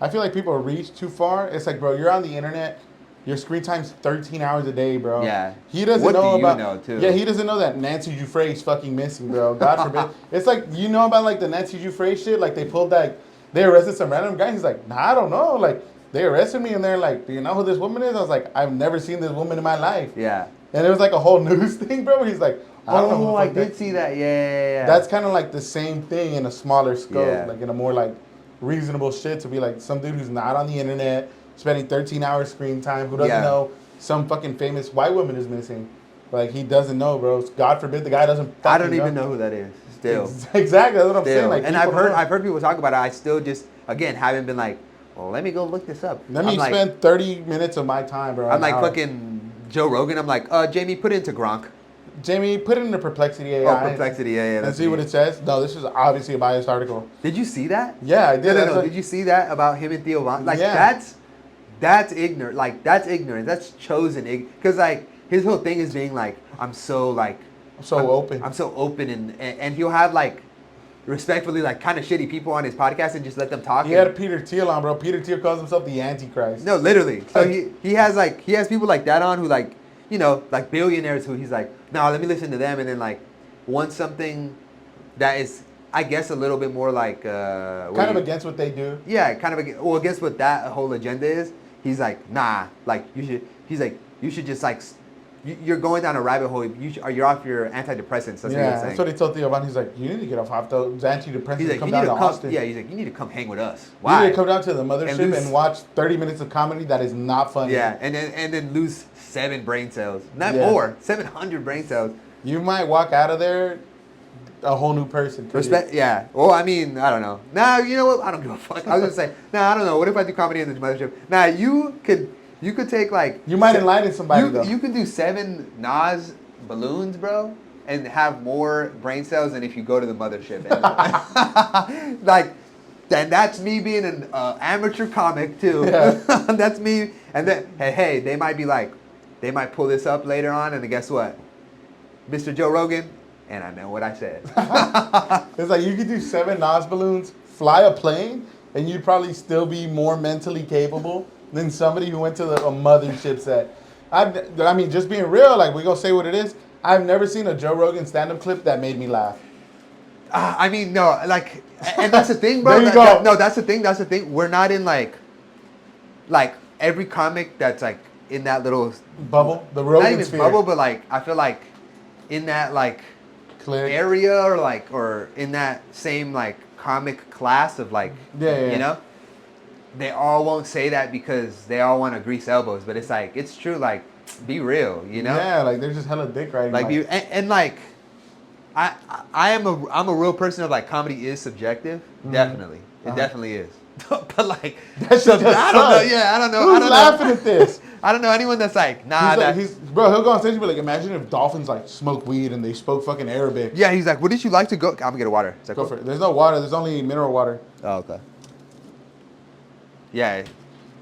I feel like people reach too far. It's like, bro, you're on the internet. Your screen time's 13 hours a day, bro. Yeah. He doesn't What know do you about. know, too? Yeah, he doesn't know that Nancy Dufresne's fucking missing, bro. God forbid. It's like, you know about like the Nancy Dufresne shit. Like they arrested some random guy. He's like, nah, I don't know. Like they arrested me, and they're like, do you know who this woman is? I was like, I've never seen this woman in my life. Yeah. And it was like a whole news thing, bro. He's like, I don't know. who the Oh, I fuck that did see that. Yeah. That's kind of like the same thing in a smaller scope, Yeah. like in a more like reasonable shit to be like some dude who's not on the internet, spending 13 hours screen time, who doesn't Yeah. know some fucking famous white woman is missing. Like he doesn't know, bro. God forbid the guy doesn't. I don't fucking even know who that is. Still. Exactly, that's what I'm Still. saying. Like, And people don't know. I've heard people talk about it. I still just again haven't been like, well, let me go look this up. Let me I'm like, spend 30 minutes of my time, bro. I'm an like hour. fucking Joe Rogan. I'm like, Jamie, put it into Gronk. Jamie, put it into Perplexity AI. Oh, Perplexity. Yeah. And That's see what me. it says. No, this is obviously a biased article. Did you see that? Yeah, I did. No. That's what- Did you see that about him and Theo Von? Like Yeah. that's ignorant. Like that's ignorant. That's chosen. Because like his whole thing is being like, I'm so open. I'm so open and he'll have like respectfully like kind of shitty people on his podcast and just let them talk. He had Peter Thiel on, bro. Peter Thiel calls himself the Antichrist. No, literally. So he has people like that on who like, you know, like billionaires who he's like, no, let me listen to them, and then like wants something that is, I guess, a little bit more like kind of against what they do. Yeah, kind of against what that whole agenda is. He's like, nah, like you should. He's like, you should just like, you're going down a rabbit hole. You're off your antidepressants. That's what he was Yeah, saying. that's what he told Theo Von. He's like, you need to get off those antidepressants He's and like, come you down need to to come. Austin. Yeah, he's like, you need to come hang with us. You Why? need to come down to the mothership lose- and watch 30 minutes of comedy that is not funny. Yeah, and then lose 7 brain cells, not Yeah. more, 700 brain cells. You might walk out of there a whole new person. Respect, yeah. Well, I mean, I don't know. Nah, you know what? I don't give a fuck. I was gonna say, nah, I don't know. What if I do comedy in the mothership? Nah, you could take like. You might enlighten somebody, though. You could do 7 Nas balloons, bro, and have more brain cells than if you go to the mothership. And, like, then that's me being an amateur comic too. Yeah. That's me. And then hey, they might be like, they might pull this up later on, and then guess what? Mr. Joe Rogan, and I know what I said. It's like you could do 7 Nas balloons, fly a plane, and you'd probably still be more mentally capable than somebody who went to a mothership set. I mean, just being real, like, we gonna say what it is. I've never seen a Joe Rogan stand-up clip that made me laugh. I mean, no, like, and that's the thing, bro. There you go. No, that's the thing. That's the thing. We're not in like every comic that's like in that little Bubble, the not Rogan even sphere. bubble, but like I feel like in that like Click. area or in that same like comic class of like Yeah. you know, they all won't say that because they all want to grease elbows, but it's like it's true. Like, be real, you know. Yeah, like they're just hella dick riding. Like you and like I'm a real person of like comedy is subjective. Mhm. Definitely. It Uh-huh. definitely is. but like, That shit just I don't know. sucks. Yeah, I don't know. Who's I don't laughing know. at this? I don't know anyone that's like, nah. Bro, he'll go on stage and be like, imagine if dolphins like smoke weed and they spoke fucking Arabic. Yeah, he's like, wouldn't you like to go? I'm gonna get a water. Is that Go cool? for it. There's no water. There's only mineral water. Oh, okay. Yeah.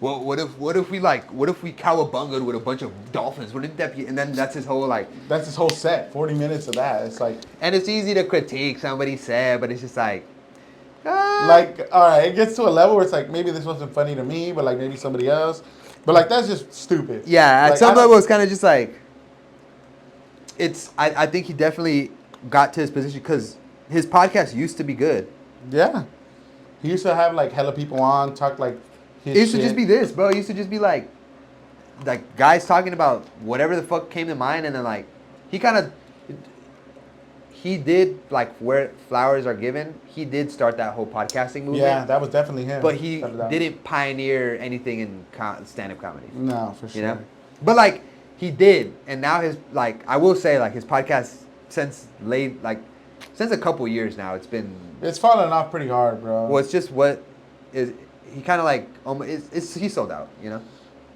Well, what if we cowabungaed with a bunch of dolphins? Wouldn't that be? And then that's his whole like. That's his whole set. 40 minutes of that. It's like. And it's easy to critique somebody said, but it's just like. Like, all right, it gets to a level where it's like maybe this wasn't funny to me, but like maybe somebody else. But like that's just stupid. Yeah, at like, some level, it's kind of just like. I think he definitely got to his position because his podcast used to be good. Yeah. He used to have like hella people on, talk like his It used shit. to just be this, bro. It used to just be like guys talking about whatever the fuck came to mind, and then like he did like Where Flowers Are Given. He did start that whole podcasting movement. Yeah, that was definitely him. But he didn't pioneer anything in stand-up comedy. No, for sure. You know, but like he did, and now his like I will say like his podcast since a couple years now It's falling off pretty hard, bro. well, it's just what is he kind of like he sold out, you know.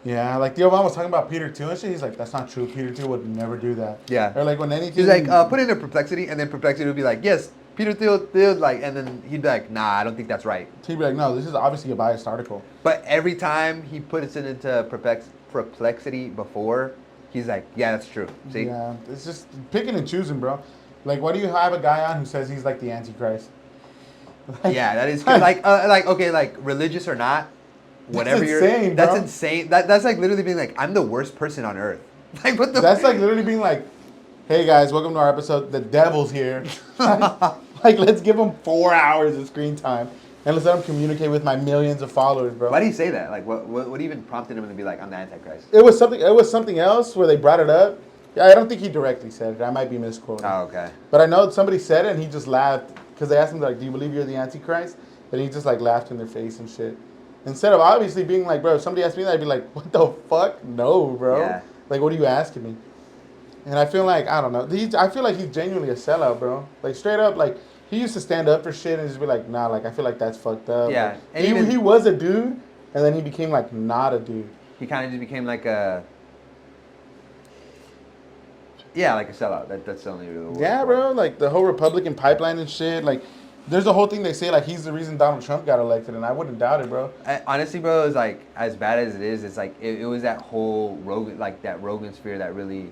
Yeah, like the Obama was talking about Peter Thiel and shit. He's like, that's not true. Peter Thiel would never do that. Yeah. Or like when anything. He's like, put it in Perplexity, and then Perplexity would be like, yes, Peter Thiel, like, and then he'd be like, nah, I don't think that's right. He'd be like, no, this is obviously a biased article. But every time he puts it into Perplexity before, he's like, yeah, that's true. See? Yeah, it's just picking and choosing, bro. Like, why do you have a guy on who says he's like the Antichrist? Yeah, that is like okay, like religious or not, whatever that's you're. insane, That's bro. insane. That's like literally being like, I'm the worst person on earth. Like what the? That's like literally being like, hey guys, welcome to our episode. The devil's here. Like, let's give him 4 hours of screen time and let's let him communicate with my millions of followers, bro. Why do you say that? Like, what even prompted him to be like, I'm the Antichrist? It was something else where they brought it up. Yeah, I don't think he directly said it. I might be misquoting. Oh, okay. But I know somebody said it and he just laughed because they asked him like, do you believe you're the Antichrist? And he just like laughed in their face and shit. Instead of obviously being like, bro, if somebody asked me that, I'd be like, what the fuck? No, bro. Yeah. Like, what are you asking me? And I feel like, I don't know. I feel like he's genuinely a sellout, bro. Like, straight up, like, he used to stand up for shit and just be like, nah, like, I feel like that's fucked up. Yeah. Like, And he was a dude, and then he became, like, not a dude. He kind of just became like a. Yeah, like a sellout. That's the only real word. Yeah, for it. bro. Like, the whole Republican pipeline and shit. Like, there's a whole thing they say, like, he's the reason Donald Trump got elected, and I wouldn't doubt it, bro. Honestly, bro, it's like as bad as it is. It's like it was that whole Rogan, like that Rogan sphere that really.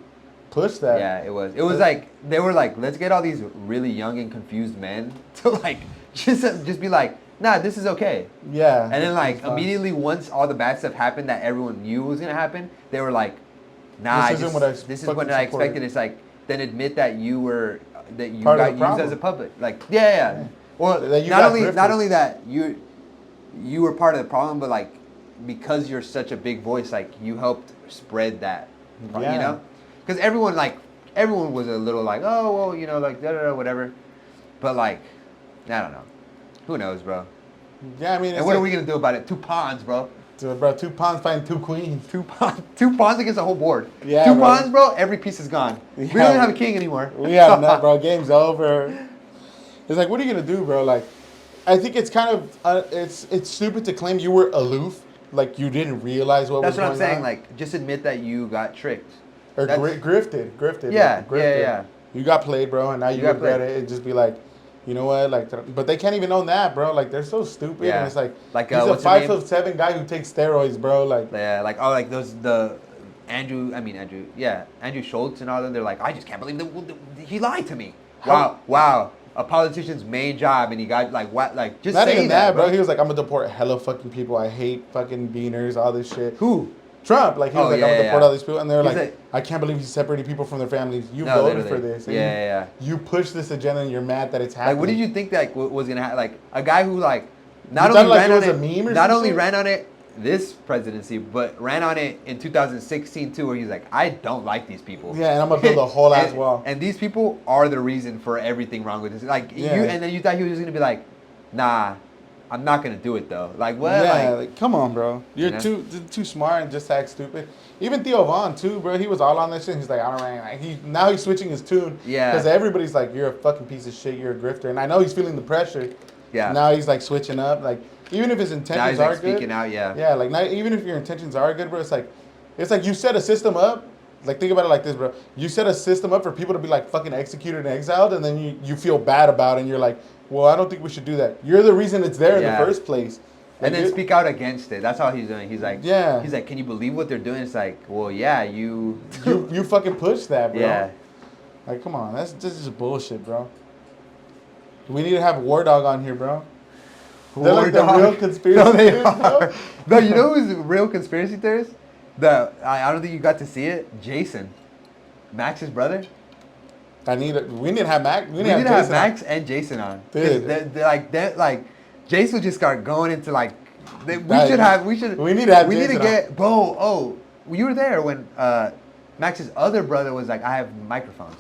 Push that. Yeah, it was. It was like they were like, let's get all these really young and confused men to like just be like, nah, this is okay. Yeah. And then like it's fine. immediately once all the bad stuff happened that everyone knew was gonna happen, they were like, nah, This isn't what I this is fucking what I supported. expected. It's like then admit that you Part of got the used as problem. a puppet. Like yeah. Well, That you not got only grifted. that you were part of the problem, but like because you're such a big voice, like you helped spread that. Yeah. You know, because everyone was a little like, oh well, you know, like da da da whatever, but like I don't know, who knows, bro. Yeah, I mean, And what are we gonna do about it? 2 pawns, bro. Bro, 2 pawns fighting 2 queens. 2 pawns against a whole board. Yeah, 2 bro. pawns, bro. Every piece is gone. We Yeah, don't even bro. have a king anymore. We have enough, bro. Game's over. It's like, what are you gonna do, bro? Like, I think it's kind of it's stupid to claim you were aloof, like you didn't realize what That's was what I'm going saying. on. Like, just admit that you got tricked. Or that's- grifted. Yeah, like, grifted. yeah. You got played, bro, and now you got regret played. it. And just be like, you know what? Like, but they can't even own that, bro. Like, they're so stupid. Yeah. And it's like, Like, he's a what's his name? 5'7" guy who takes steroids, bro. Like, Yeah, like Andrew Schultz and all of them. They're like, I just can't believe that he lied to me. Wow. A politician's main job, and he got like what? Like just not saying even that, bro. He was like, I'm gonna deport hella fucking people. I hate fucking beaners, all this shit. Who? Trump, like he was Oh, like, yeah, I'm gonna yeah, deport yeah. all these people, and they're He's like, like- I can't believe he's separating people from their families. You No, voted for literally. this. And Yeah. You push this agenda, and you're mad that it's happening. Like, what did you think that was gonna happen? Like a guy who like You not thought, only like, ran it on was it, a meme or not some only shit? ran on it this presidency, but ran on it in 2016 too, where he's like, I don't like these people. Yeah, and I'm gonna build a whole ass wall. And these people are the reason for everything wrong with this. Like Yeah. and then you thought he was just gonna be like, nah, I'm not gonna do it though. Like what? Yeah, Like, like, come on, bro. You're You know? too smart and just act stupid. Even Theo Von too, bro. He was all on that shit. He's like, I don't know. Now he's switching his tune. Yeah. Because everybody's like, you're a fucking piece of shit. You're a grifter. And I know he's feeling the pressure. Yeah. Now he's like switching up. Like even if his Now intentions he's like are good. speaking out. Yeah. Yeah, like not even if your intentions are good, bro. It's like you set a system up. Like think about it like this, bro. You set a system up for people to be like fucking executed and exiled, and then you feel bad about it, and you're like, well, I don't think we should do that. You're the reason it's there in the first place. And then speak out against it. That's all he's doing. He's like, yeah. He's like, can you believe what they're doing? It's like, well, yeah, you fucking push that, bro. Yeah. Like, come on, this is bullshit, bro. We need to have War Dog on here, bro. They're like the real conspiracy theorists, bro. No, you know who's a real conspiracy theorist? I don't think you got to see it. Jason, Max's brother. We need to have Max. We need to have Max and Jason on. Dude. They're like, Jason would just start going into like, we need to have Jason get, bro. Oh, you were there when Max's other brother was like, I have microphones.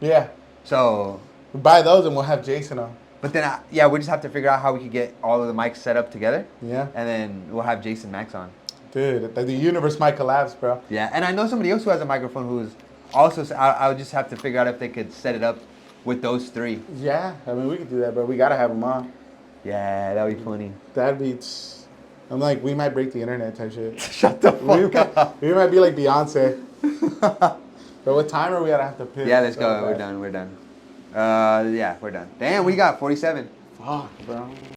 Yeah. So we buy those and we'll have Jason on. But then, we just have to figure out how we could get all of the mics set up together. Yeah. And then we'll have Jason Max on. Dude, the universe might collapse, bro. Yeah, and I know somebody else who has a microphone who's also, I would just have to figure out if they could set it up with those three. Yeah, I mean, we could do that, but we got to have them on. Yeah, that would be funny. That'd be, I'm like, we might break the internet type shit. Shut the fuck up. We might be like Beyonce. But what time are we at? I have to piss. Yeah, let's go. We're done. Yeah, we're done. Damn, we got 47. Fuck, bro.